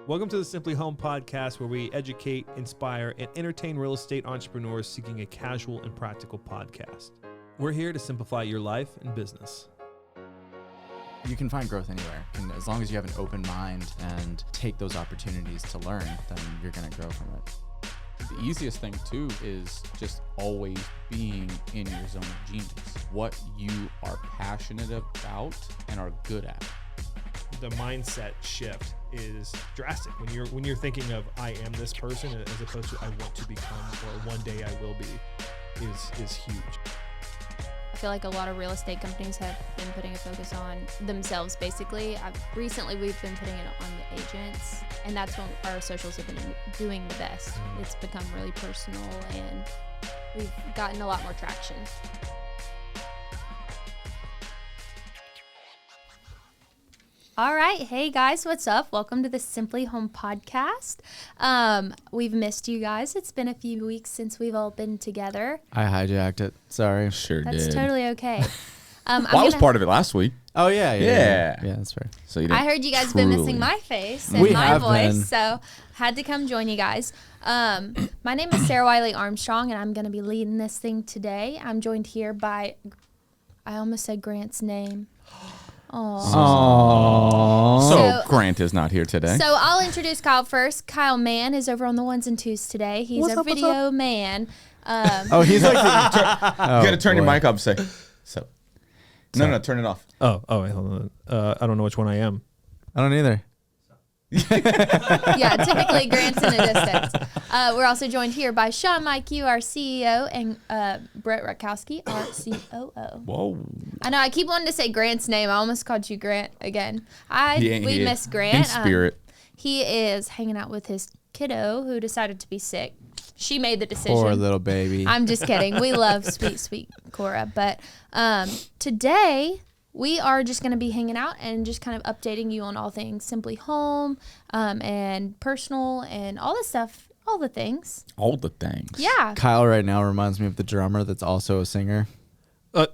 Welcome to the simpliHOM podcast, where we educate, inspire, and entertain real estate entrepreneurs seeking a casual and practical podcast. We're here to simplify your life and business. You can find growth anywhere. And as long as you have an open mind and take those opportunities to learn, then you're going to grow from it. The easiest thing too is just always being in your zone of genius. What you are passionate about and are good at. The mindset shift is drastic when you're thinking of I am this person as opposed to I want to become or one day I will be is huge. I feel like a lot of real estate companies have been putting a focus on themselves, basically. Recently, we've been putting it on the agents, and that's when our socials have been doing the best. It's become really personal, and we've gotten a lot more traction. All right. Hey, guys. What's up? Welcome to the simpliHOM podcast. We've missed you guys. It's been a few weeks since we've all been together. I hijacked it. Sorry. That's totally okay. I was part of it last week. Oh, yeah, that's fair. So you I heard you guys have been missing my face and my voice, so had to come join you guys. My name is Sarah Wiley Armstrong, and I'm going to be leading this thing today. I'm joined here by, I almost said Grant's name. Aww. So Grant is not here today. So I'll introduce Kyle first. Kyle Mann is over on the ones and twos today. He's our video man. He's like you got to turn your mic up and say, so. No, turn it off. Oh, wait, hold on. I don't know which one I am. I don't either. Yeah, typically Grant's in a distance. We're also joined here by Sean Mikey, our CEO, and Brett Rutkowski, our COO. Whoa. I know, I keep wanting to say Grant's name. I almost called you Grant again. We miss Grant. In spirit. He is hanging out with his kiddo who decided to be sick. She made the decision. Poor little baby. I'm just kidding. We love sweet Cora. But today we are just going to be hanging out and just kind of updating you on all things simpliHOM and personal and all this stuff, all the things. All the things. Yeah. Kyle right now reminds me of the drummer that's also a singer.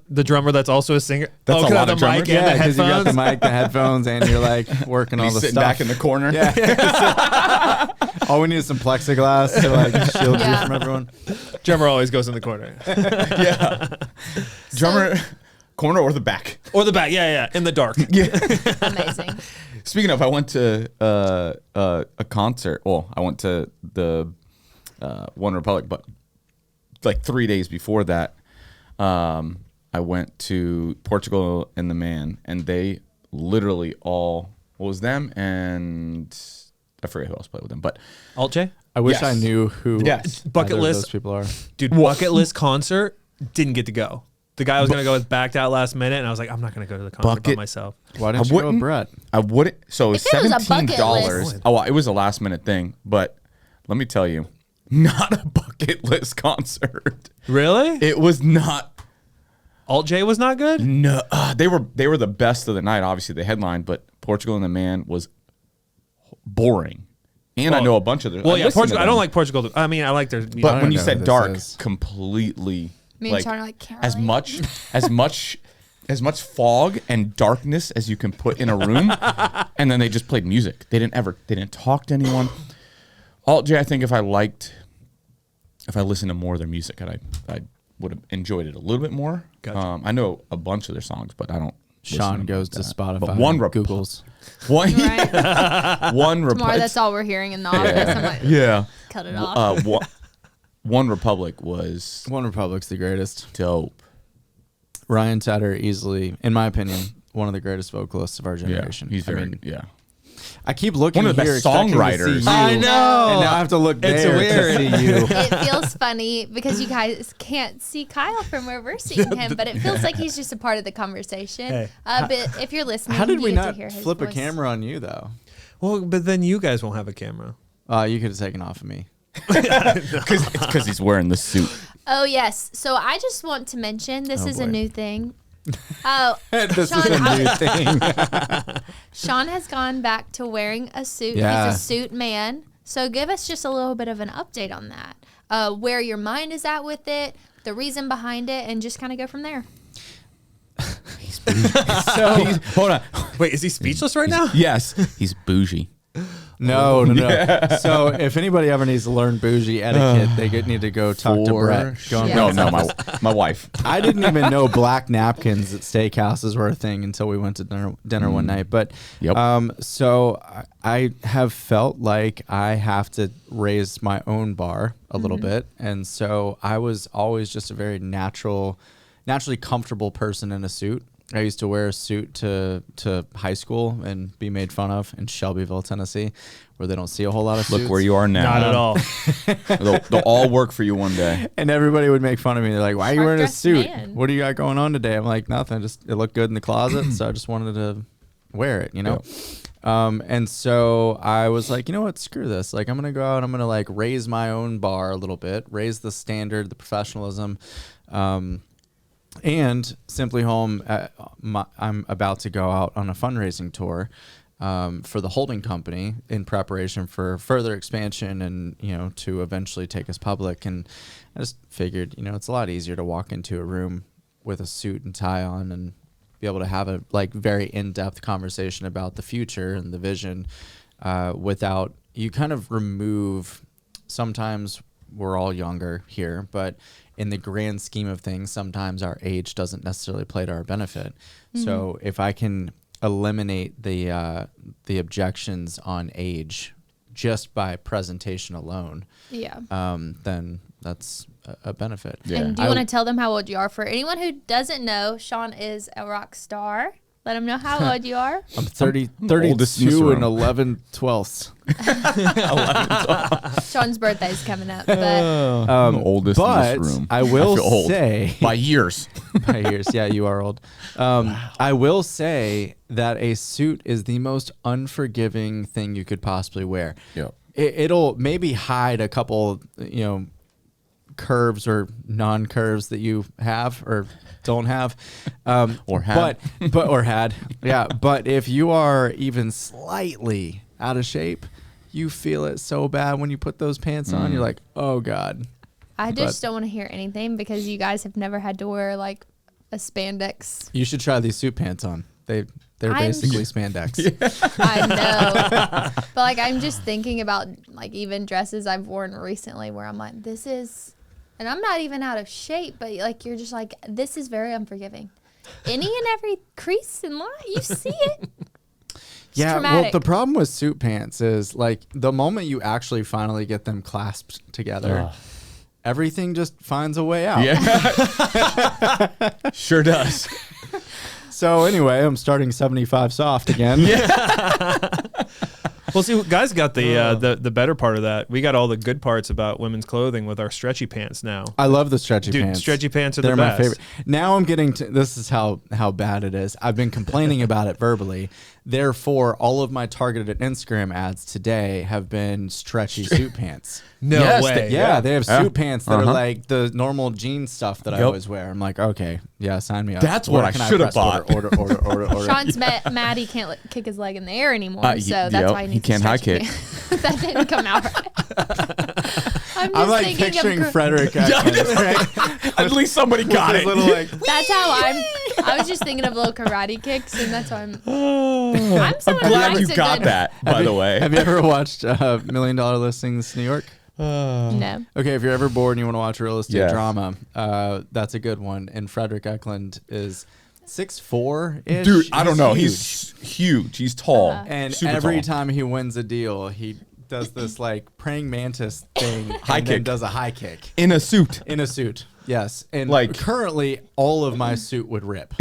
The drummer that's also a singer. That's a lot of drummers. Yeah, because you got the mic, the headphones, and you're like working all the sitting stuff. back in the corner. Yeah. All we need is some plexiglass to like shield you from everyone. Drummer always goes in the corner. Yeah. Drummer, corner or the back? Or the back, yeah, in the dark. Yeah. Amazing. Speaking of, I went to a concert. Well, I went to the One Republic, but like 3 days before that, I went to Portugal and the Man, and they literally all, what was them, and I forget who else played with them, but Alt J? I wish Yes. I knew who Bucket either of list. those people are. Dude, bucket list concert, didn't get to go. The guy was going to go backed out last minute, and I was like, I'm not going to go to the concert by myself. Why didn't you go with Brett? I wouldn't. So it was If it was a bucket $17. list. Oh, it was a last minute thing, but let me tell you, not a bucket list concert. Really? It was not. Alt J was not good? No, they were the best of the night. Obviously, the headline, but Portugal and the Man was boring. And I know a bunch of their. Well, yeah, Portugal. I don't like Portugal. I mean, I like their. But when you know said who this dark, is. completely. Me and Sean are like, can't as relate. much fog and darkness as you can put in a room, and then they just played music. They didn't talk to anyone. Alt J, I think if I listened to more of their music, I would have enjoyed it a little bit more. Gotcha. I know a bunch of their songs, but I don't. Sean goes to Spotify. But and Googles. One Right? One Tomorrow, that's all we're hearing in the office. I'm like, yeah. cut it off. One Republic was One Republic's the greatest. dope. Ryan Tedder, easily, in my opinion, one of the greatest vocalists of our generation. He's very I keep looking One of the here best expecting to songwriters. see you, I know. and now I have to look It's there weird. to see you. It feels funny because you guys can't see Kyle from where we're seeing him, but it feels like he's just a part of the conversation. Hey. But if you're listening, How did we you get not to hear his flip a voice. camera on you, though? Well, but then you guys won't have a camera. You could have taken off of me. Because he's wearing the suit. Oh, yes. So I just want to mention this is a boy. new thing. Oh, This Sean, is a new thing. Sean has gone back to wearing a suit. Yeah. He's a suit man. So give us just a little bit of an update on that. Where your mind is at with it, the reason behind it, and just kind of go from there. Hold on. Wait, is he speechless right now? Yes, he's bougie. No. So if anybody ever needs to learn bougie etiquette, they need to go talk to Brett. Go on No, my wife. I didn't even know black napkins at steakhouses were a thing until we went to dinner one night. But so I have felt like I have to raise my own bar a little bit. And so I was always just a very naturally comfortable person in a suit. I used to wear a suit to high school and be made fun of in Shelbyville, Tennessee, where they don't see a whole lot of suits. Look where you are now. Not at all. They'll all work for you one day. And everybody would make fun of me. They're like, why are you wearing a suit? Man. What do you got going on today? I'm like, nothing. Just it looked good in the closet, so I just wanted to wear it, you know? And so I was like, you know what? Screw this. Like, I'm going to go out. I'm going to like raise my own bar a little bit, raise the standard, the professionalism. And simpliHOM, I'm about to go out on a fundraising tour for the holding company in preparation for further expansion and, you know, to eventually take us public. And I just figured, you know, it's a lot easier to walk into a room with a suit and tie on and be able to have a like very in-depth conversation about the future and the vision without you kind of remove. Sometimes we're all younger here, but in the grand scheme of things, sometimes our age doesn't necessarily play to our benefit. So if I can eliminate the objections on age just by presentation alone, then that's a benefit. Yeah. And do you want to tell them how old you are? For anyone who doesn't know, Sean is a rock star. Let them know how old you are. I'm 32 oldest in this room. and 11/12. Sean's birthday's coming up. But I'm the oldest in But this room. I will feel old. say by years. by years, yeah, you are old. I will say that a suit is the most unforgiving thing you could possibly wear. Yep. It'll maybe hide a couple, you know, curves or non-curves that you have or don't have, Or had. or had, yeah. But if you are even slightly out of shape, you feel it so bad when you put those pants on. You're like, oh God. I just don't want to hear anything because you guys have never had to wear like a spandex. You should try these suit pants on. They're basically spandex. I know. But like I'm just thinking about like even dresses I've worn recently where I'm like, this is, and I'm not even out of shape, but like you're just like, this is very unforgiving. Any and every crease and line, you see it. Yeah, traumatic. well, the problem with suit pants is like the moment you actually finally get them clasped together, everything just finds a way out. Yeah. Sure does. So anyway, I'm starting 75 soft again. Well, see, guys got the better part of that. We got all the good parts about women's clothing with our stretchy pants now. I love the stretchy Dude, pants. stretchy pants are They're the my best. favorite. Now I'm getting to, this is how bad it is. I've been complaining about it verbally. Therefore, all of my targeted Instagram ads today have been stretchy suit pants. No Yes, way. Yeah, they have suit pants that are Uh-huh. like the normal jean stuff that I Yep. always wear. I'm like, okay, yeah, sign me up. That's what Where I can should have press bought. Order. Sean's mad he can't kick his leg in the air anymore, so Yep, that's why he he needs can't to high stretch kick. it. That didn't come out right. I'm like picturing Frederick. At least somebody got it. Little, like, That's how I was just thinking of little karate kicks, and that's why I'm I'm someone who glad likes you a got good- that, by the way. have you ever watched $1 Million Listings New York? No. Okay, if you're ever bored and you want to watch a real estate Yes. drama, that's a good one. And Frederick Eklund is 6'4"-ish. Dude, I don't know. huge. He's huge. He's tall. And Super every tall. time he wins a deal, he does this like praying mantis thing High and then kick. does a high kick In a suit. in a suit. Yes, and Like- currently all of my suit would rip.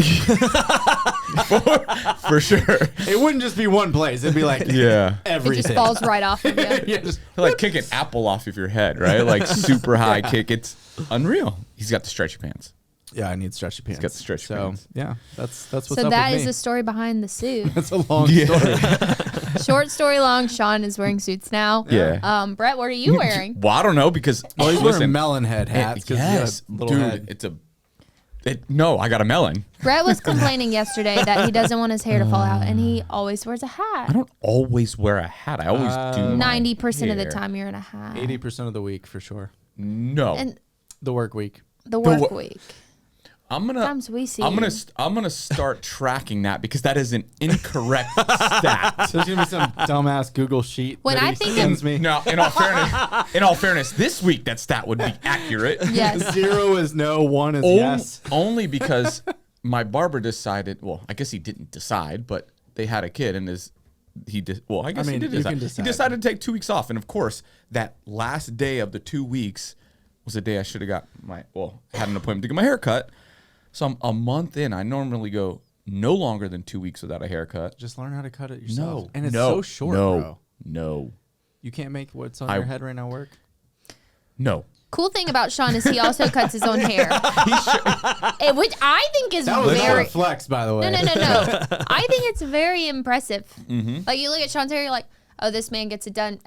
For sure. It wouldn't just be one place. It'd be like Yeah. It everything. just falls right off of you. Yeah, just- Like kick an apple off of your head, right? Like super high kick. It's unreal. He's got the stretchy pants. yeah, I need stretchy pants. got the stretchy so, pants. yeah, that's what's So up that with is me. the story behind the suit. That's a long story. Short story long, Sean is wearing suits now. Yeah. Brett, what are you wearing? Well, I don't know because Well, he's listen, wearing melon head hats because yes, he got a little dude, head. it's a. No, I got a melon. Brett was complaining yesterday that he doesn't want his hair to fall out, and he always wears a hat. I don't always wear a hat. I always do. my 90% of the hair. time you're in a hat. 80% of the week for sure. No. And The work week. the work wo- week. Sometimes we see I'm you. gonna start tracking that because that is an incorrect stat. So there's gonna be some dumbass Google sheet. When that I he think sends me. Now, in all fairness, this week that stat would be accurate. Yes. 0 is no, 1 is yes. Only because my barber decided. Well, I guess he didn't decide, but they had a kid, and he did. Well, I guess he did you decide. can He decide. decided to take 2 weeks off, and of course, that last day of the 2 weeks was the day I should have got had an appointment to get my hair cut. So I'm a month in. I normally go no longer than 2 weeks without a haircut. Just learn how to cut it yourself. No, And it's no, so short, no, bro. No. You can't make what's on your head right now work? No. Cool thing about Sean is he also cuts his own hair, which I think is That was very a flex, by the way. no. I think it's very impressive. Like you look at Sean's hair, you're like, oh, this man gets it done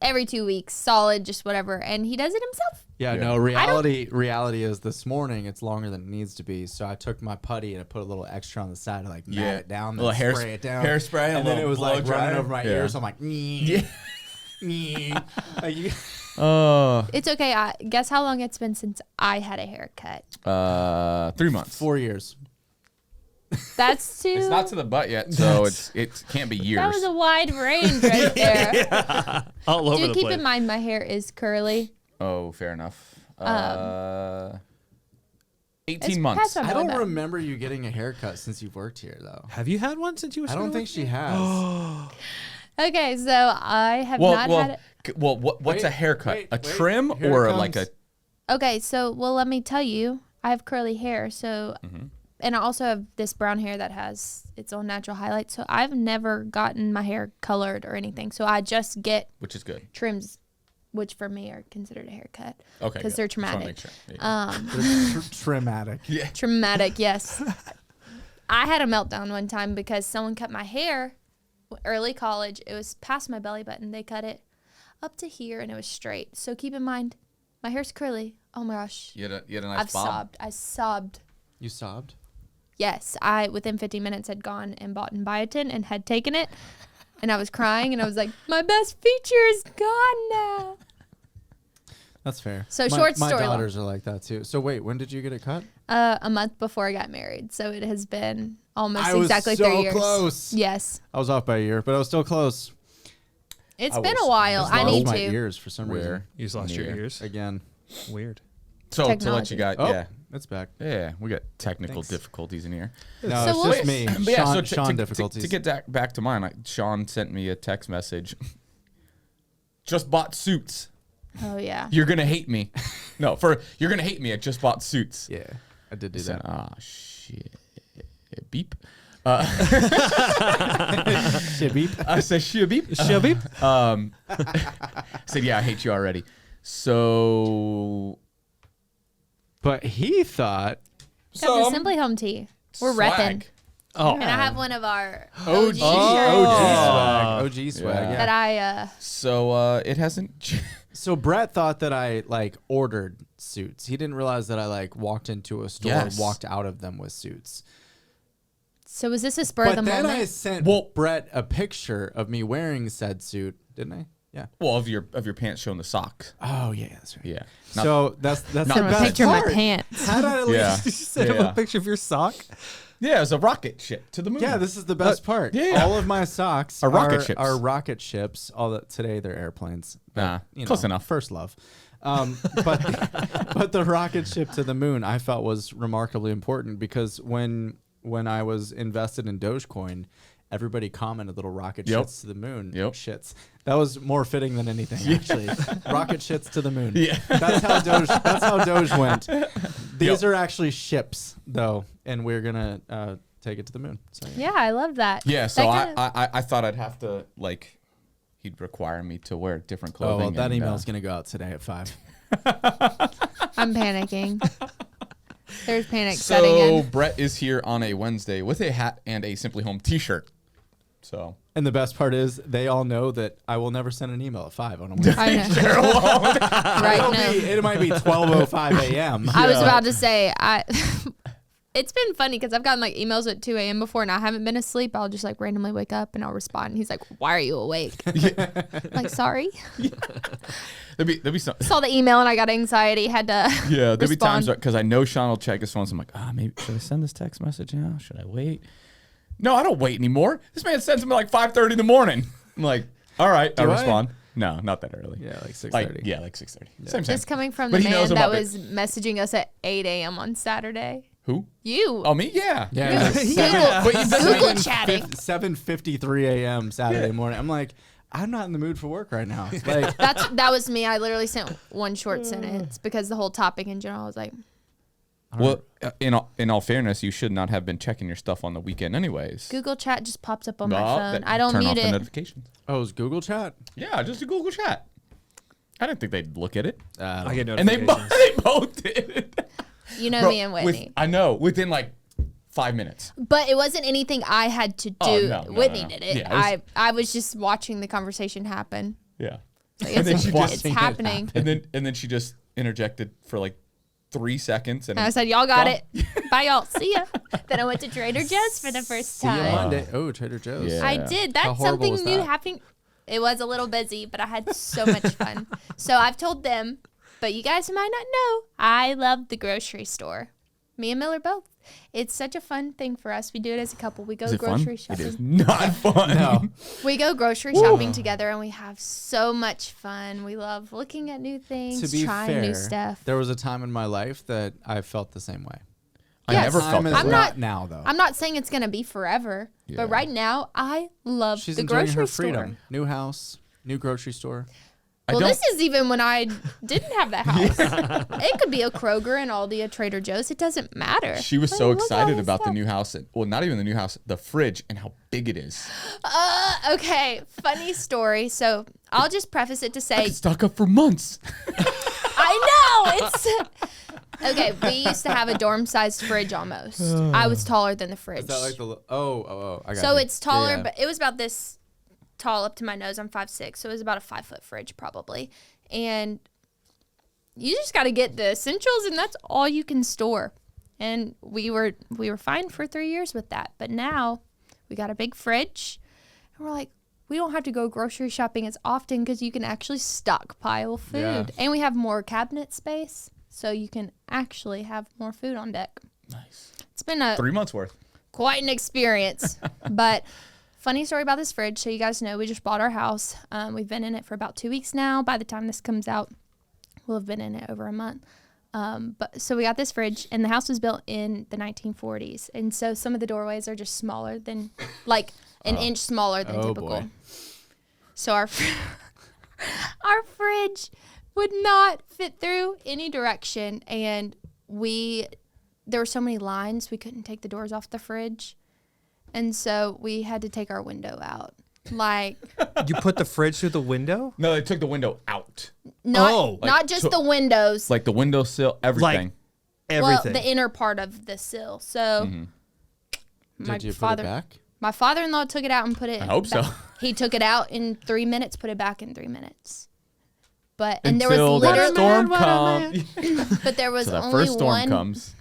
every 2 weeks, solid, just whatever, and he does it himself. Yeah, Yeah. no, reality is this morning it's longer than it needs to be. So I took my putty and I put a little extra on the side to like mat it down, A little then spray it down. hairspray, and then it was like blow running dryer. over my Yeah. ears. So I'm like, Yeah. like, It's okay. Guess how long it's been since I had a haircut? 3 months. 4 years. That's too. It's not to the butt yet, so it can't be years. That was a wide range right there. All over Dude, the keep place. in mind my hair is curly. Oh, fair enough. 18 It's months. past my I belly don't button. remember you getting a haircut since you've worked here, though. Have you had one since you were? I don't think she has. Okay, so I have not had it. What's Wait, a haircut? wait, a wait. trim Here it or comes. like a? Okay, so let me tell you, I have curly hair, so and I also have this brown hair that has its own natural highlights. So I've never gotten my hair colored or anything. So I just get Which is good. trims, which for me are considered a haircut. Okay. Because good. they're Just wanna traumatic. make sure. Yeah. Traumatic. Yeah. Traumatic, yes. I had a meltdown one time because someone cut my hair early college. It was past my belly button. They cut it up to here and it was straight. So keep in mind, my hair's curly. Oh my gosh. You had a nice I've bob. sobbed. I sobbed. You sobbed? Yes, I within 15 minutes had gone and bought biotin and had taken it. And I was crying and I was like, my best feature is gone now. That's fair. So my, short my story long. daughters are like that too. So wait, when did you get it cut? A month before I got married. So it has been almost I was exactly so 3 years. close. Yes. I was off by a year, but I was still close. It's I been was- a while. Just I lost need my to. ears for some reason. Where? You just lost your Yeah. ears. Again. Weird. So to let Technology. you guys, Oh, yeah, it's back. yeah, we got technical Thanks. difficulties in here. No, So it's we'll- just me. But yeah, Sean, so Sean difficulties. to get back to mine, Sean sent me a text message. Just bought suits. Oh, yeah. You're gonna hate me. You're gonna hate me. I just bought suits. Yeah, I did do I said, that. ah, shit. Beep. Shit, beep. I said, shit, beep. Shabby. Said, yeah, I hate you already. So, But he thought Got the simpliHOM tee. We're swag. repping. Oh. And I have one of our OG, OG shirts OG swag. that Yeah. I So it hasn't. So Brett thought that I like ordered suits. He didn't realize that I like walked into a store and Yes. walked out of them with suits. so was this a spur of But the then moment? I sent Well- Brett a picture of me wearing said suit, didn't I? Yeah. Well, of your pants showing the socks. Oh yeah, that's right. Yeah. So that's not the Sent him a best picture of my part. pants. How did I Yeah. You sent him Yeah. a picture of your sock. Yeah, it was a rocket ship to the moon. Yeah, this is the best part. yeah. All of my socks Are rocket ships. Are rocket ships. All that today they're airplanes. But, Nah, you close know, enough. First love. But the rocket ship to the moon I felt was remarkably important because when I was invested in Dogecoin, everybody commented little rocket Yep. shits to the moon. Yep. Shits. That was more fitting than anything actually. Rocket shits to the moon. Yeah. That's how Doge went. These Yep. are actually ships though, and we're gonna take it to the moon. So Yeah, I love that. Yeah, so That kinda- I thought I'd have to he'd require me to wear different Oh, clothing. well, that and, email's gonna go out today at 5. I'm panicking. There's panic setting So in. Brett is here on a Wednesday with a hat and a simpliHOM T-shirt. So And the best part is they all know that I will never send an email at 5 on a Wednesday. I know. Right now. It might be 12:05 a.m. I was about to say, it's been funny because I've gotten like emails at 2 a.m. before and I haven't been asleep. I'll just like randomly wake up and I'll respond. And he's like, why are you awake? I'm like, sorry. There'd be some. Saw the email and I got anxiety. Had to Yeah, there'd be times respond. because I know Sean will check his phone. So I'm like, maybe should I send this text message now? Should I wait? No, I don't wait anymore. This man sends me like 5:30 in the morning. I'm like, all right, I respond. No, not that early. Yeah, like 6:30. Like 6:30. Same. This coming from But the he man knows that about was messaging us at 8 a.m. on Saturday. Who? You. Oh, me? Yeah. Yeah. Google chatting. 7:53 a.m. Saturday morning. I'm like, I'm not in the mood for work right now. Like, That was me. I literally sent one short sentence because the whole topic in general, I was like, Well, in all fairness, you should not have been checking your stuff on the weekend anyways. Google Chat just pops up on my No, phone. that- I don't turn mute off the it. notifications. oh, is Google Chat? Yeah, just a Google Chat. I didn't think they'd look at it. I get And they notifications. both did. You know Bro, me and Whitney. I know, within like 5 minutes. But it wasn't anything I had to do. Oh, no, Whitney no. did it. Yeah, I was just watching the conversation happen. Yeah. Like, And then it's she it's just- happening. And then she just interjected for like 3 seconds. And I said, y'all got it. Bye, y'all. See ya. Then I went to Trader Joe's for the first See you time. Monday. Oh, Trader Joe's. Yeah. I did. How That's horrible something was new that? happening. It was a little busy, but I had so much fun. So I've told them, but you guys might not know, I love the grocery store. Me and Miller both. It's such a fun thing for us. We do it as a couple. We go Is it grocery fun? shopping. It is not fun. No. We go grocery shopping together and we have so much fun. We love looking at new things, To be trying fair, new stuff. there was a time in my life that I felt the same way. I Yes. never Time felt is that I'm way. not- now though. I'm not saying it's going to be forever, Yeah. but right now I love She's the enjoying grocery her freedom. store. New house, new grocery store. I Well, don't- this is even when I didn't have that house. It could be a Kroger and Aldi, a Trader Joe's. It doesn't matter. She was Like, so look at all excited this about the stuff. new house. Well, not even the new house, the fridge and how big it is. Okay, funny story. So I'll just preface it to I say, could stock up for months. I know it's okay. We used to have a dorm-sized fridge almost. I was taller than the fridge. Is that like the I got So you. it's taller, Yeah. but it was about this tall up to my nose. I'm 5'6", so it was about a 5-foot fridge probably. And you just got to get the essentials, and that's all you can store. And we were fine for 3 years with that. But now we got a big fridge, and we're like, we don't have to go grocery shopping as often because you can actually stockpile food. Yeah. And we have more cabinet space, so you can actually have more food on deck. Nice. It's been a 3 months worth. quite an experience. But funny story about this fridge. So you guys know we just bought our house. We've been in it for about 2 weeks now. By the time this comes out, we'll have been in it over a month. But so we got this fridge, and the house was built in the 1940s, and so some of the doorways are just smaller than, like, an inch smaller than typical. Boy. So our our fridge would not fit through any direction, and there were so many lines we couldn't take the doors off the fridge, and so we had to take our window out. Like, You put the fridge through the window? No, they took the window out. not Like, just the windows, Like the windowsill, everything. Everything. well, the inner part of the sill. So my Did you put father, it back? my father-in-law took it out and put it. I hope so. back. He took it out in 3 minutes, put it back in 3 minutes. But and there Until was that literally, storm comes. but there was So that only first storm comes.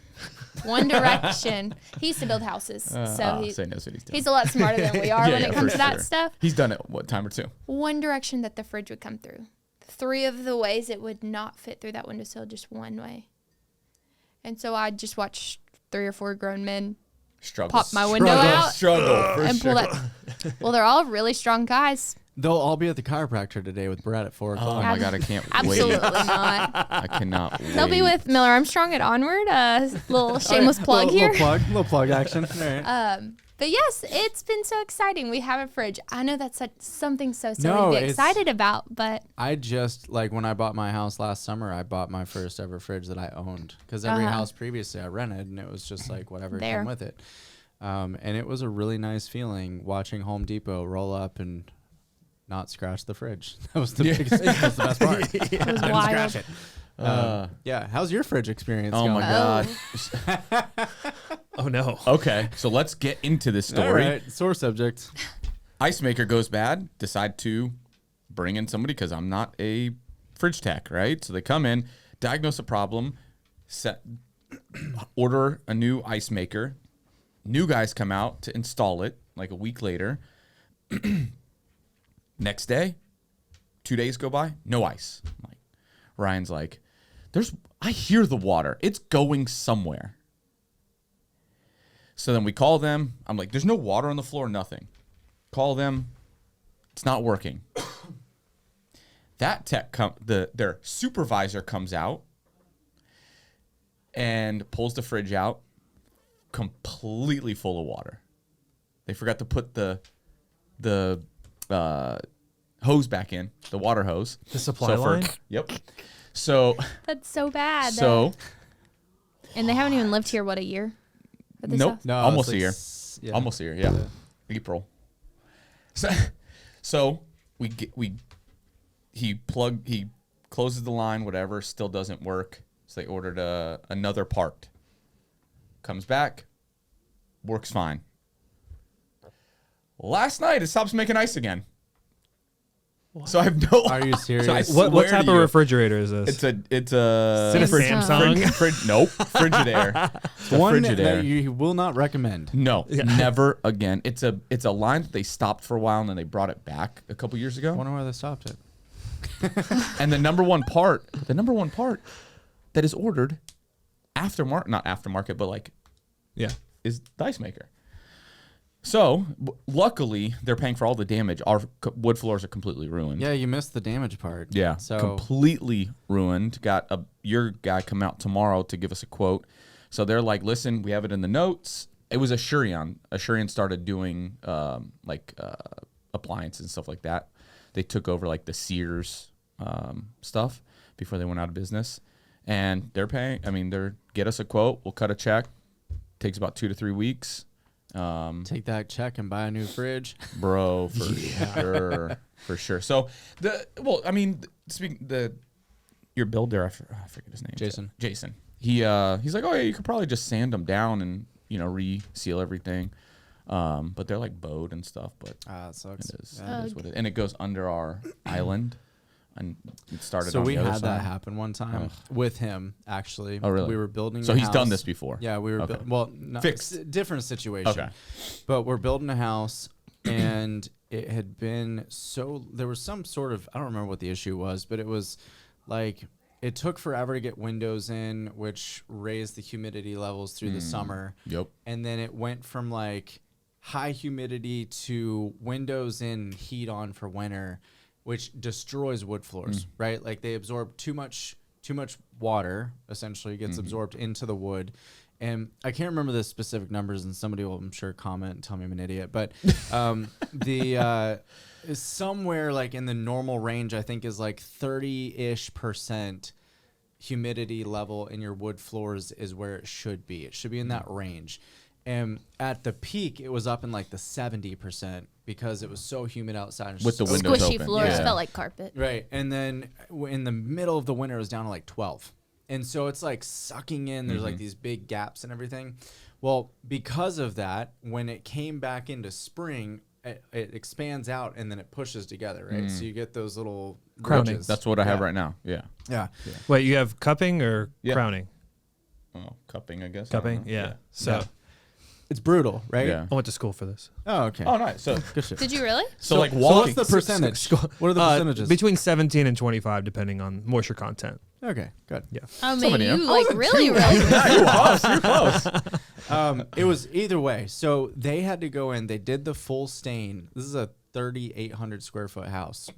one direction. He used to build houses, so So he knows what he's doing. he's a lot smarter than we are Yeah, when yeah, it comes for to that sure. stuff. He's done it, what, time or two? One direction that the fridge would come through. 3 of the ways it would not fit through that windowsill, just one way. And so I just watched 3 or 4 grown men Struggle. pop my window out Struggle, for and sure. pull that. Well, they're all really strong guys. They'll all be at the chiropractor today with Brett at 4 Oh o'clock. my God, I can't Absolutely wait. not. I cannot wait. They'll be with Miller Armstrong at Onward. Little shameless plug here. Little plug action. All right. But yes, it's been so exciting. We have a fridge. I know that's something so silly No, to be it's- excited about, but I just, like, when I bought my house last summer, I bought my first ever fridge that I owned. Because every house previously I rented, and it was just like whatever There. came with it. And it was a really nice feeling watching Home Depot roll up and not scratch the fridge. That was the biggest, that was the best part. it was wild. Yeah, how's your fridge experience Oh going? my God. Oh no. Okay, so let's get into this All story. right, sore subject. Ice maker goes bad. Decide to bring in somebody because I'm not a fridge tech, right? So they come in, diagnose a problem, order a new ice maker. New guys come out to install it like a week later. Next day, 2 days go by, no ice. Like, Ryan's like, I hear the water. It's going somewhere. So then we call them. I'm like, there's no water on the floor, nothing. Call them. It's not working. That tech, their supervisor comes out and pulls the fridge out, completely full of water. They forgot to put the hose back in, the water hose. The supply line? Yep. So That's so bad. And they haven't even lived here, what, a year? At this nope, house? No, almost it's a year. yeah. Almost a year, yeah. April. So he closes the line, whatever, still doesn't work. So they ordered another part. Comes back, works fine. Last night it stops making ice again. What? So I have no. Are you serious? So What type of refrigerator is this? It's a Is it a Samsung? Nope, Frigidaire. It's a One Frigidaire. that you will not recommend. No, never again. It's a line that they stopped for a while and then they brought it back a couple years ago. I wonder why they stopped it. And the number one part that is ordered not aftermarket, but like, Yeah. is the ice maker. So luckily they're paying for all the damage. Our wood floors are completely ruined. Yeah, you missed the damage part. Yeah, So completely ruined. Got your guy come out tomorrow to give us a quote. So they're like, listen, we have it in the notes. It was Asurion. Asurion started doing appliances and stuff like that. They took over like the Sears stuff before they went out of business. And they're paying, get us a quote. We'll cut a check. Takes about 2 to 3 weeks. take that check and buy a new fridge. Bro, for sure. So your builder, I forget his name. Jason. He's like, oh yeah, you could probably just sand them down and re-seal everything. But they're like bowed and stuff. But It sucks. it is what it is. And it goes under our island. And it started. So on we the other had that side. happen one time with him. Actually, Oh, really? We were building. So a he's house. done this before. Yeah, we were. Okay. Not, Fixed. Different situation. Okay. But we're building a house, and it had been there was some sort of, I don't remember what the issue was, but it was like it took forever to get windows in, which raised the humidity levels through the summer. Yep. And then it went from like high humidity to windows in, heat on for winter, which destroys wood floors, right? Like they absorb too much water, essentially gets absorbed into the wood. And I can't remember the specific numbers, and somebody will, I'm sure, comment and tell me I'm an idiot. But somewhere like in the normal range, I think is like 30-ish% humidity level in your wood floors is where it should be. It should be in that range. And at the peak, it was up in like the 70% because it was so humid outside. With the windows Squishy open. floors Yeah. felt like carpet. Right. And then in the middle of the winter, it was down to like 12. And so it's like sucking in. There's like these big gaps and everything. Well, because of that, when it came back into spring, it expands out and then it pushes together, right? So you get those little Crowning. ridges. That's what I have right now. Yeah. Yeah. Wait, you have cupping or Yeah. crowning? Oh, cupping, I guess. I don't Cupping, know. yeah. So It's brutal, right? Yeah. I went to school for this. Oh, okay. Oh, nice. So, Good shit. Did you really? so like So walking. what's the percentage? What are the percentages? Between 17 and 25, depending on moisture content. Okay, good. Yeah. Oh, Somebody man, knew. you like really. You're close. You're close. It was either way. So they had to go in. They did the full stain. This is a 3,800 square foot house.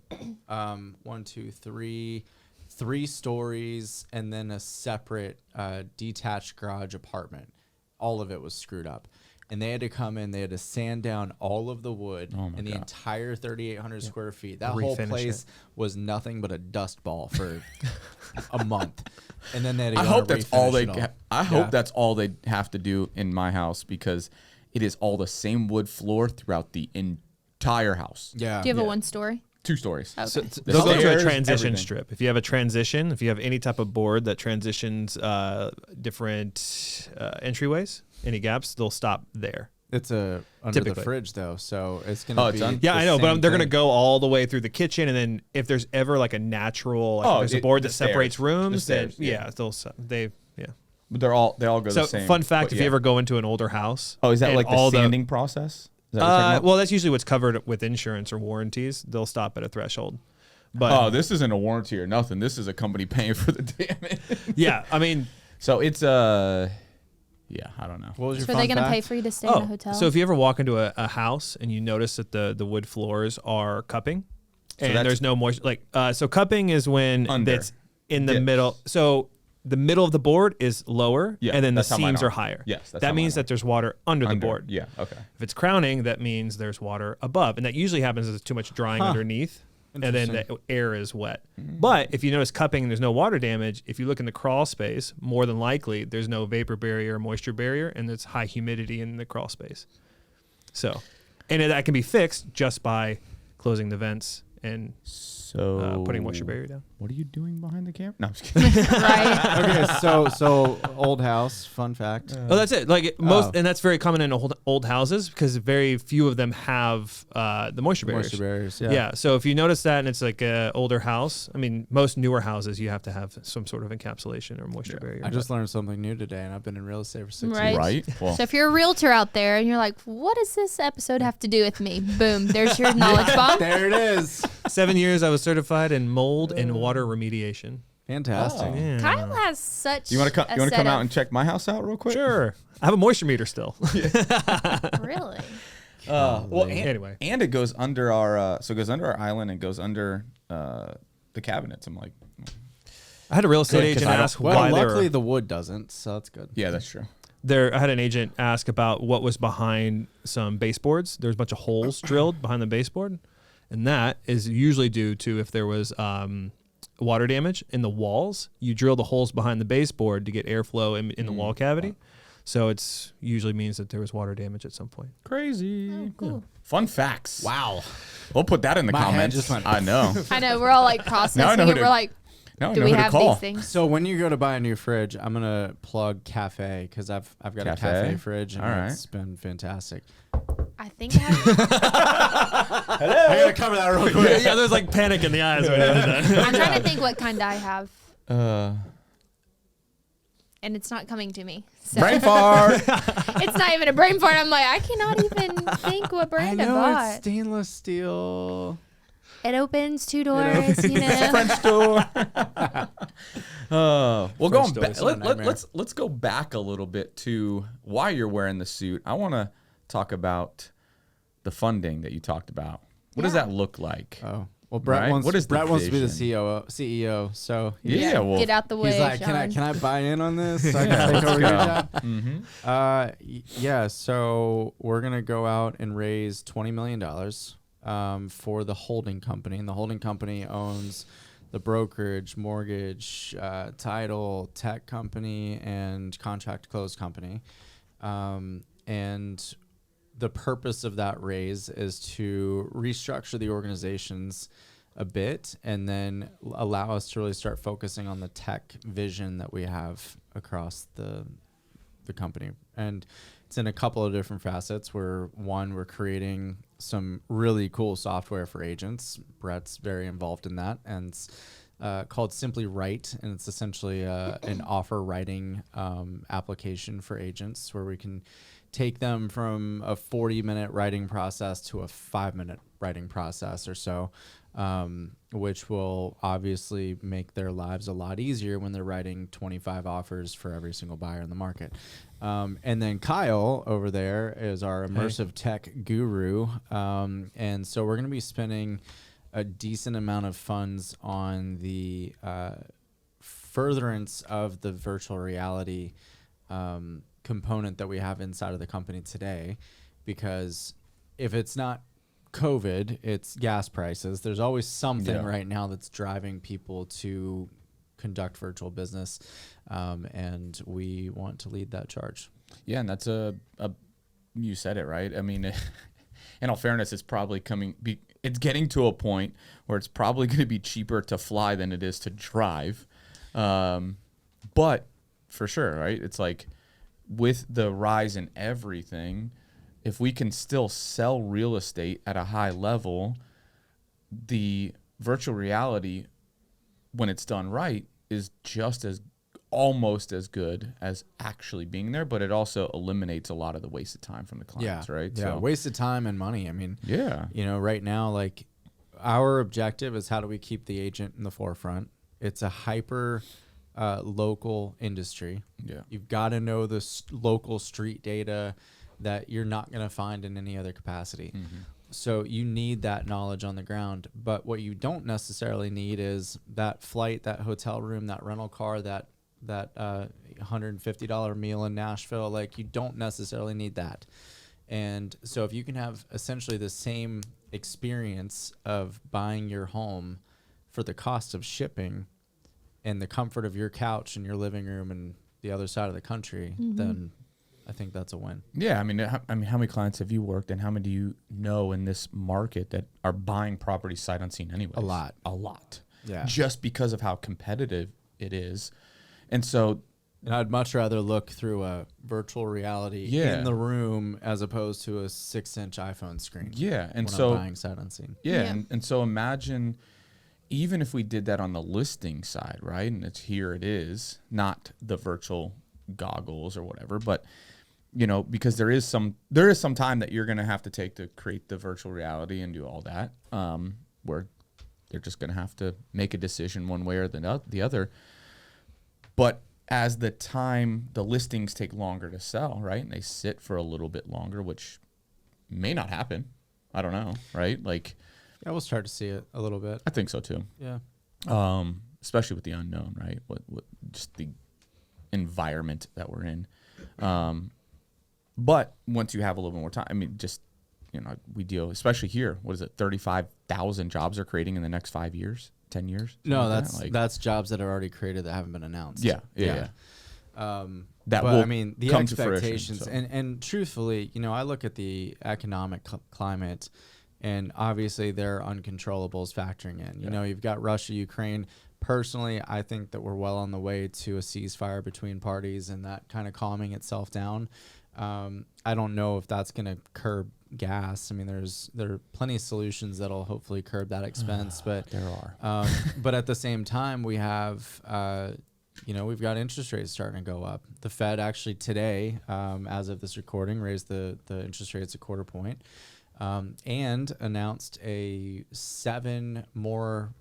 3 stories, and then a separate detached garage apartment. All of it was screwed up. And they had to come in. They had to sand down all of the wood in the entire 3,800 square feet. That whole Refinish place was nothing but a dust ball for a month. And then they had to I go hope and that's all refinish they. it all. I hope that's all they have to do in my house because it is all the same wood floor throughout the entire house. Yeah. Do you have a 1-story? 2 stories. Okay. So The they'll go to a stairs, transition everything. strip. If you have a transition, if you have any type of board that transitions different entryways, any gaps, they'll stop there. It's under the Typically. fridge though, so it's Oh, gonna it's be. on? Yeah, the I know, same but they're going to thing. go all the way through the kitchen, and then if there's ever like a natural, like Oh, there's a board the that separates stairs. rooms, The then stairs, yeah. yeah, They all go So the same. fun fact: but if you ever go into an older house, is that and like the all sanding process? Is that what you're talking about? well, that's usually what's covered with insurance or warranties. They'll stop at a threshold. But this isn't a warranty or nothing. This is a company paying for the damage. yeah, I mean, So it's I don't know. What was your So are fun they gonna fact? pay for you to stay in a hotel? so if you ever walk into a house and you notice that the wood floors are cupping, and that's- there's no moisture, like so cupping is when Under. it's in the Dips. middle. So the middle of the board is lower, Yeah, and then the that's how mine seams are. are higher. Yes, that's how that mine means are. that there's water under the board. Yeah. Okay. If it's crowning, that means there's water above, and that usually happens if there's too much drying underneath, and then the air is wet. But if you notice cupping and there's no water damage, if you look in the crawl space, more than likely there's no vapor barrier or moisture barrier, and there's high humidity in the crawl space. So, and that can be fixed just by closing the vents and So putting moisture barrier down. What are you doing behind the camera? No, I'm just kidding. right? Okay, so old house. Fun fact. Oh, that's it. Like and that's very common in old houses because very few of them have the moisture barriers. Moisture barriers. Yeah. Yeah. So if you notice that and it's like an older house, I mean, most newer houses, you have to have some sort of encapsulation or moisture barrier. I just learned something new today, and I've been in real estate for 6 Right. years. Right. Well, So if you're a realtor out there and you're like, what does this episode have to do with me? Boom, there's your knowledge bomb. There it is. 7 years I was certified in mold and water remediation. Fantastic. Oh. Yeah. Kyle has such you want to a come set out of- and check my house out real quick? Sure. I have a moisture meter still. Really? Well, Anyway. and it goes under our it goes under our island and goes under the cabinets. I'm like, I had a real estate Good, 'cause agent I don't- ask Well, why luckily they were the wood doesn't, so that's good. yeah, that's true. there. I had an agent ask about what was behind some baseboards. There's a bunch of holes drilled behind the baseboard, and that is usually due to if there was water damage in the walls. You drill the holes behind the baseboard to get airflow in the wall cavity. So it's usually means that there was water damage at some point. Crazy. Oh, cool. Fun facts. Wow. We'll put that in the My head comments. just went- I know. I know, we're all like Now I processing know it. who to- We're like, Now I do know we who to have call. these things? So when you go to buy a new fridge, I'm gonna plug cafe because I've got a cafe fridge and All right. it's been fantastic. I think I have, I gotta cover that real quick. Yeah, there's like panic in the eyes when I did that. I'm trying to think what kind I have, Uh, and it's not coming to me. So brain fart. it's not even a brain fart. I'm like, I cannot even think what I brand I know bought. it's stainless steel. It opens 2 doors, you know. French door. Well, going door back, is a nightmare. let's go back a little bit to why you're wearing the suit. I want to talk about the funding that you talked about. What does Yeah. that look like? Oh. Well, Brett Right? wants. What is the Brett wants to be the vision? CEO. So Yeah, well, Get out the way, he's like, Sean. can I buy in on this? So I can take over your job. Mm-hmm. Yeah. So we're gonna go out and raise $20 million for the holding company, and the holding company owns the brokerage, mortgage, title, tech company, and contract close company. And the purpose of that raise is to restructure the organizations a bit and then allow us to really start focusing on the tech vision that we have across the company. And it's in a couple of different facets. We're creating some really cool software for agents. Brett's very involved in that, and it's called Simply Write, and it's essentially an offer writing application for agents where we can take them from a 40-minute writing process to a 5-minute writing process or so, which will obviously make their lives a lot easier when they're writing 25 offers for every single buyer in the market. And then Kyle over there is our immersive tech guru. And so we're going to be spending a decent amount of funds on the furtherance of the virtual reality component that we have inside of the company today, because if it's not COVID, it's gas prices. There's always something right now that's driving people to conduct virtual business, and we want to lead that charge. Yeah, and that's you said it right. I mean, in all fairness, it's probably it's getting to a point where it's probably going to be cheaper to fly than it is to drive. But for sure, right? It's like with the rise in everything, if we can still sell real estate at a high level, the virtual reality, when it's done right, is just as almost as good as actually being there, but it also eliminates a lot of the wasted time from the clients, right? Yeah, So, wasted time and money. I mean, yeah. you know, right now, like our objective is how do we keep the agent in the forefront? It's a hyper local industry. Yeah. You've got to know the local street data that you're not going to find in any other capacity. So you need that knowledge on the ground. But what you don't necessarily need is that flight, that hotel room, that rental car, that $150 meal in Nashville. Like, you don't necessarily need that. And so if you can have essentially the same experience of buying your home for the cost of shipping and the comfort of your couch in your living room and the other side of the country, then I think that's a win. Yeah, I mean, how many clients have you worked, and how many do you know in this market that are buying property sight unseen anyways? A lot. Yeah. Just because of how competitive it is. And so, And I'd much rather look through a virtual reality in the room as opposed to a 6-inch iPhone screen. yeah. And when so, I'm buying sight unseen. yeah. And so imagine, even if we did that on the listing side, right? And here it is, not the virtual goggles or whatever, but you know, because there is some time that you're going to have to take to create the virtual reality and do all that, where they're just going to have to make a decision one way or the other. But as the listings take longer to sell, right? And they sit for a little bit longer, which may not happen. I don't know, right? Like, Yeah, we'll start to see it a little bit. I think so too. Yeah. Especially with the unknown, right? What just the environment that we're in. But once you have a little bit more time, I mean, just, you know, we deal, especially here, what is it, 35,000 jobs are creating in the next 5 years, 10 years? No, Like that's jobs that are already created that haven't been announced. Yeah. That That but will I mean, the come to fruition, expectations, so. and truthfully, you know, I look at the economic climate, and obviously there are uncontrollables factoring in. You know, you've got Russia, Ukraine. Personally, I think that we're well on the way to a ceasefire between parties and that kind of calming itself down. I don't know if that's going to curb gas. I mean, there are plenty of solutions that'll hopefully curb that expense, but there are. but at the same time, we have, you know, we've got interest rates starting to go up. The Fed actually today, as of this recording, raised the interest rates a 1/4 point, and announced 7 more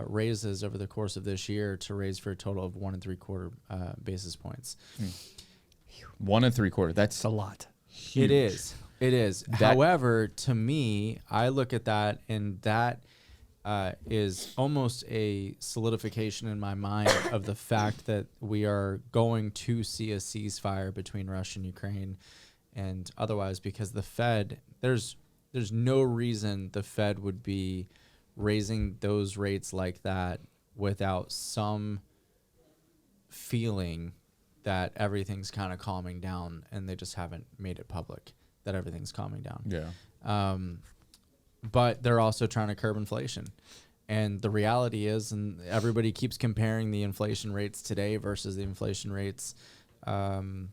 raises over the course of this year to raise for a total of 1 3/4 basis points. 1 3/4. That's a lot. It is. However, to me, I look at that, and that is almost a solidification in my mind of the fact that we are going to see a ceasefire between Russia and Ukraine and otherwise, because the Fed, there's no reason the Fed would be raising those rates like that without some feeling that everything's kind of calming down, and they just haven't made it public that everything's calming down. Yeah. But they're also trying to curb inflation. And the reality is, and everybody keeps comparing the inflation rates today versus the inflation rates in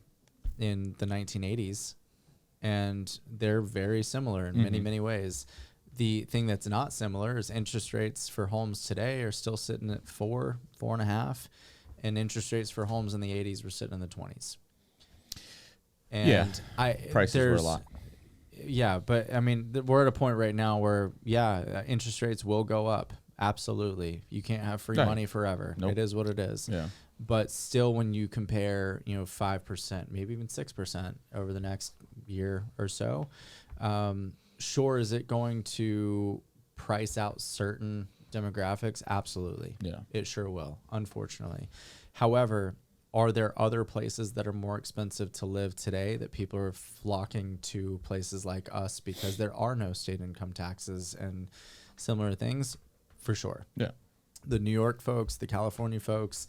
the 1980s. And they're very similar in many, many ways. The thing that's not similar is interest rates for homes today are still sitting at 4.5, and interest rates for homes in the 80s were sitting in the 20s. And prices were a lot. Yeah, but I mean, we're at a point right now where, interest rates will go up. Absolutely. You can't have free money forever. Nope. It is what it is. Yeah. But still, when you compare, 5%, maybe even 6% over the next year or so, sure, is it going to price out certain demographics? Absolutely. Yeah. It sure will, unfortunately. However, are there other places that are more expensive to live today that people are flocking to places like us because there are no state income taxes and similar things? For sure. Yeah. The New York folks, the California folks,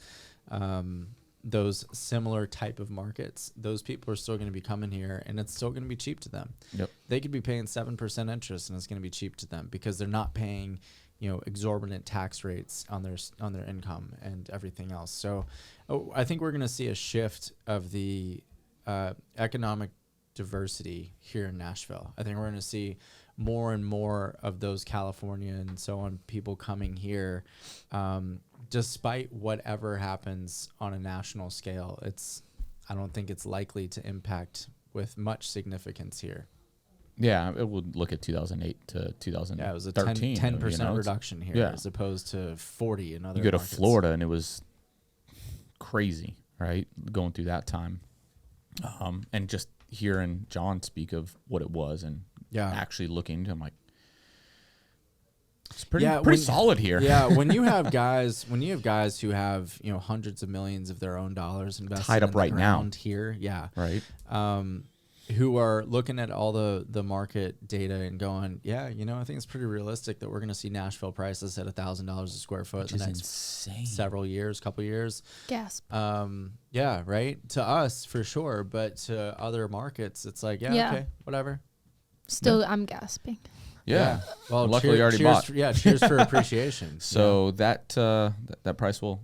those similar type of markets, those people are still going to be coming here, and it's still going to be cheap to them. Yep. They could be paying 7% interest, and it's going to be cheap to them because they're not paying, exorbitant tax rates on their income and everything else. So I think we're going to see a shift of the economic diversity here in Nashville. I think we're going to see more and more of those California and so on people coming here despite whatever happens on a national scale, I don't think it's likely to impact with much significance here. Yeah, it would look at 2008 to 2013. Yeah, it was a 10% reduction here, yeah. as opposed to 40 in other You go to markets. Florida and it was crazy, right? Going through that time. And just hearing John speak of what it was and actually looking into it, I'm like, it's pretty solid here. Yeah, when you have guys who have, you know, hundreds of millions of their own dollars invested tied up right now here, right, who are looking at all the market data and going, yeah, you know, I think it's pretty realistic that we're going to see Nashville prices at $1,000 a square foot in the next several years, couple years. Gasp. Yeah, right. To us for sure, but to other markets, it's like, yeah. Okay, whatever. Still, I'm gasping. Yeah. Well, luckily you already bought. Cheers for appreciation. So that price will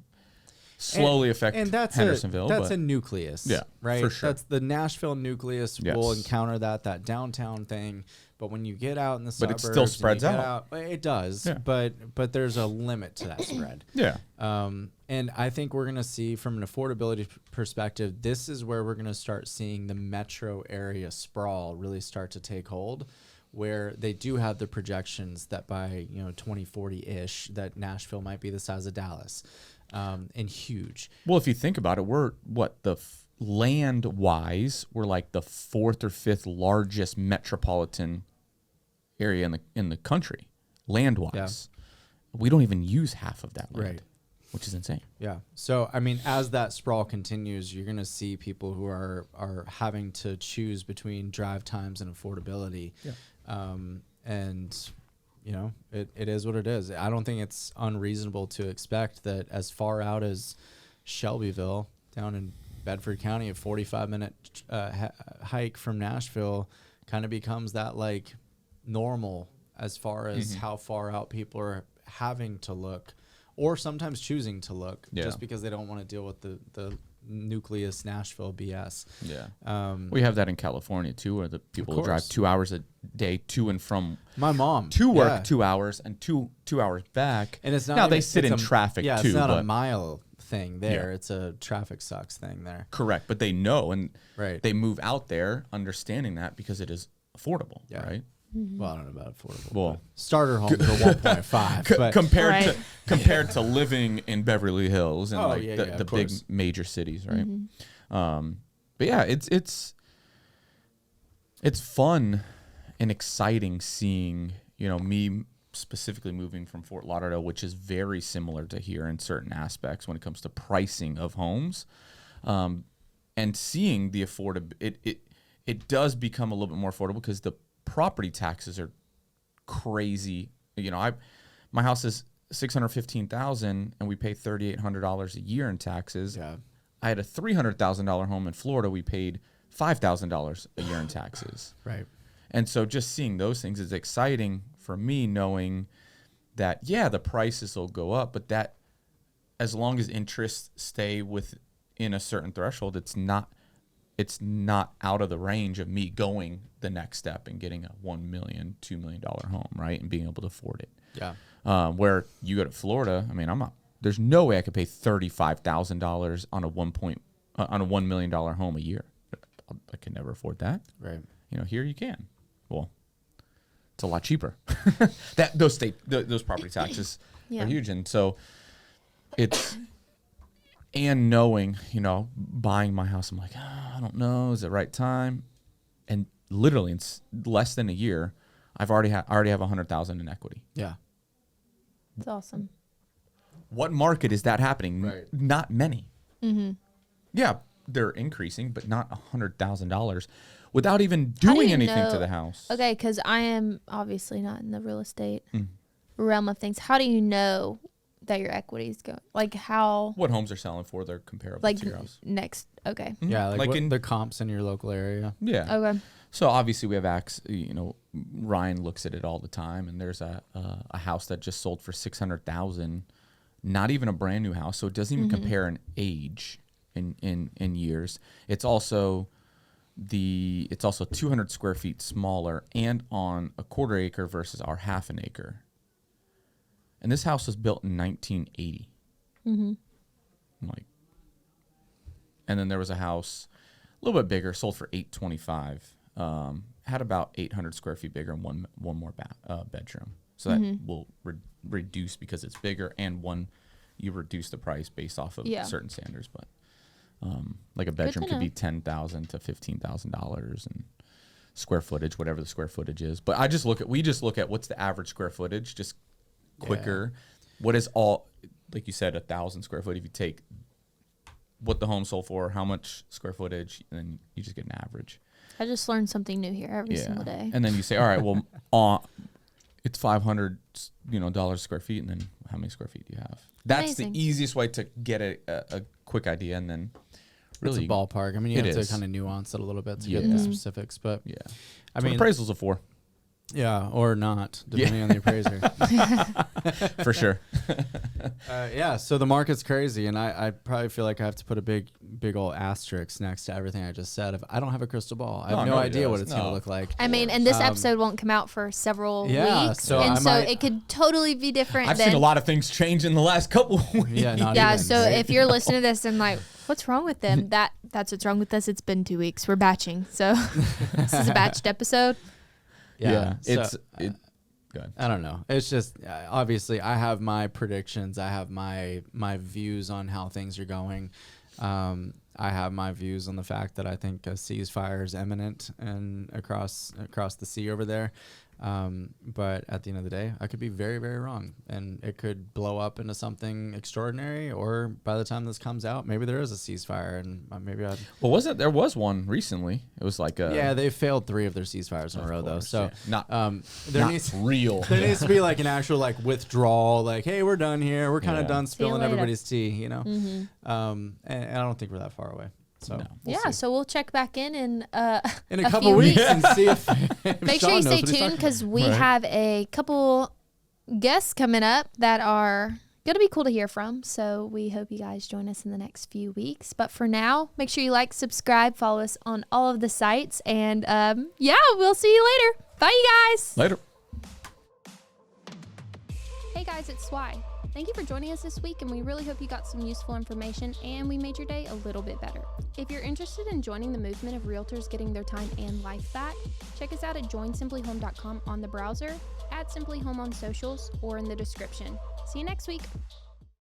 slowly affect Hendersonville. That's a nucleus. Yeah, right. For sure. That's the Nashville nucleus. Yes. Will encounter that downtown thing. But when you get out in the suburbs, but it still spreads out. It does. Yeah. But there's a limit to that spread. Yeah. And I think we're gonna see from an affordability perspective, this is where we're gonna start seeing the metro area sprawl really start to take hold, where they do have the projections that by 2040-ish that Nashville might be the size of Dallas, and huge. Well, if you think about it, we're land-wise, we're like the 4th or 5th largest metropolitan area in the country, land-wise. Yeah. We don't even use half of that land, Right. which is insane. Yeah. So I mean, as that sprawl continues, you're going to see people who are having to choose between drive times and affordability. Yeah. And it is what it is. I don't think it's unreasonable to expect that as far out as Shelbyville down in Bedford County, a 45-minute hike from Nashville kind of becomes that like normal as far as how far out people are having to look, or sometimes choosing to look just because they don't want to deal with the nucleus Nashville BS. Yeah. We have that in California too, where the people drive 2 hours a day to and from my mom to work 2 hours and two hours back. And it's not now they sit in traffic too. It's not a mile thing there. Yeah. It's a traffic sucks thing there. Correct. But they know, and right. they move out there understanding that because it is affordable. Yeah. Right. Well, I don't know about affordable. Well, starter homes are 1.5. But compared to living in Beverly Hills and the big major cities, right? But yeah, it's fun and exciting seeing me specifically moving from Fort Lauderdale, which is very similar to here in certain aspects when it comes to pricing of homes, and seeing the affordability. It does become a little bit more affordable because the property taxes are crazy. My house is $615,000 and we pay $3,800 a year in taxes. Yeah. I had a $300,000 home in Florida. We paid $5,000 a year in taxes. Right. And so just seeing those things is exciting for me, knowing that the prices will go up, but that as long as interests stay within a certain threshold, it's not out of the range of me going the next step and getting a $1 million, $2 million home, right, and being able to afford it. Yeah. Where you go to Florida, I mean, there's no way I could pay $35,000 on a $1 million home a year. I can never afford that. Right. Here you can. Well, it's a lot cheaper. Those property taxes are huge, and so it's. And knowing, buying my house, I'm like, I don't know, is it the right time? And literally in less than a year, I already have $100,000 in equity. Yeah, that's awesome. What market is that happening? Right. Not many. Mm-hmm. Yeah, they're increasing, but not $100,000 without even doing anything to the house. Okay, because I am obviously not in the real estate realm of things. How do you know that your equity is going? Like how? What homes are selling for? They're comparable to your house. Next. Okay. Yeah, like in the comps in your local area. Yeah. Okay. So obviously we have Ryan looks at it all the time, and there's a house that just sold for $600,000, not even a brand new house, so it doesn't even compare in age in years. It's also 200 square feet smaller and on a quarter acre versus our half an acre. And this house was built in 1980. Mm-hmm. I'm like, and then there was a house a little bit bigger, sold for $825. Had about 800 square feet bigger and one more bedroom. So that will reduce because it's bigger, and you reduce the price based off of certain standards. But like a bedroom could be $10,000 to $15,000 and square footage, whatever the square footage is. But we just look at what's the average square footage, just quicker. What is like you said, 1,000 square foot. If you take what the home sold for, how much square footage, and then you just get an average. I just learned something new here every single day. And then you say, all right, well, it's $500, square feet, and then how many square feet do you have? That's the easiest way to get a quick idea, and then really it's a ballpark. I mean, you have to kind of nuance it a little bit to get the specifics, but I mean, appraisals are for. Yeah, or not, depending on the appraiser. For sure. So the market's crazy, and I probably feel like I have to put a big old asterisk next to everything I just said. If I don't have a crystal ball, I have no idea what it's going to look like. I mean, and this episode won't come out for several weeks, so it could totally be different. I've seen a lot of things change in the last couple of weeks. If you're listening to this and like, what's wrong with them? That's what's wrong with us. It's been 2 weeks. We're batching, so this is a batched episode. Yeah, Good. I don't know. It's just obviously I have my predictions. I have my views on how things are going. I have my views on the fact that I think a ceasefire is imminent and across the sea over there. But at the end of the day, I could be very, very wrong, and it could blow up into something extraordinary. Or by the time this comes out, maybe there is a ceasefire, and maybe there was one recently? It was like they failed 3 of their ceasefires in a row, though. So there needs to be like an actual like withdrawal, like, hey, we're done here. We're kind of done spilling everybody's tea, And I don't think we're that far away. So so we'll check back in a couple weeks and see if make sure you stay tuned, because we have a couple guests coming up that are gonna be cool to hear from. So we hope you guys join us in the next few weeks. But for now, make sure you like, subscribe, follow us on all of the sites, and we'll see you later. Bye, you guys. Later. Hey guys, it's Swy. Thank you for joining us this week, and we really hope you got some useful information and we made your day a little bit better. If you're interested in joining the movement of realtors getting their time and life back, check us out at joinsimpliHOM.com on the browser, at simpliHOM on socials, or in the description. See you next week.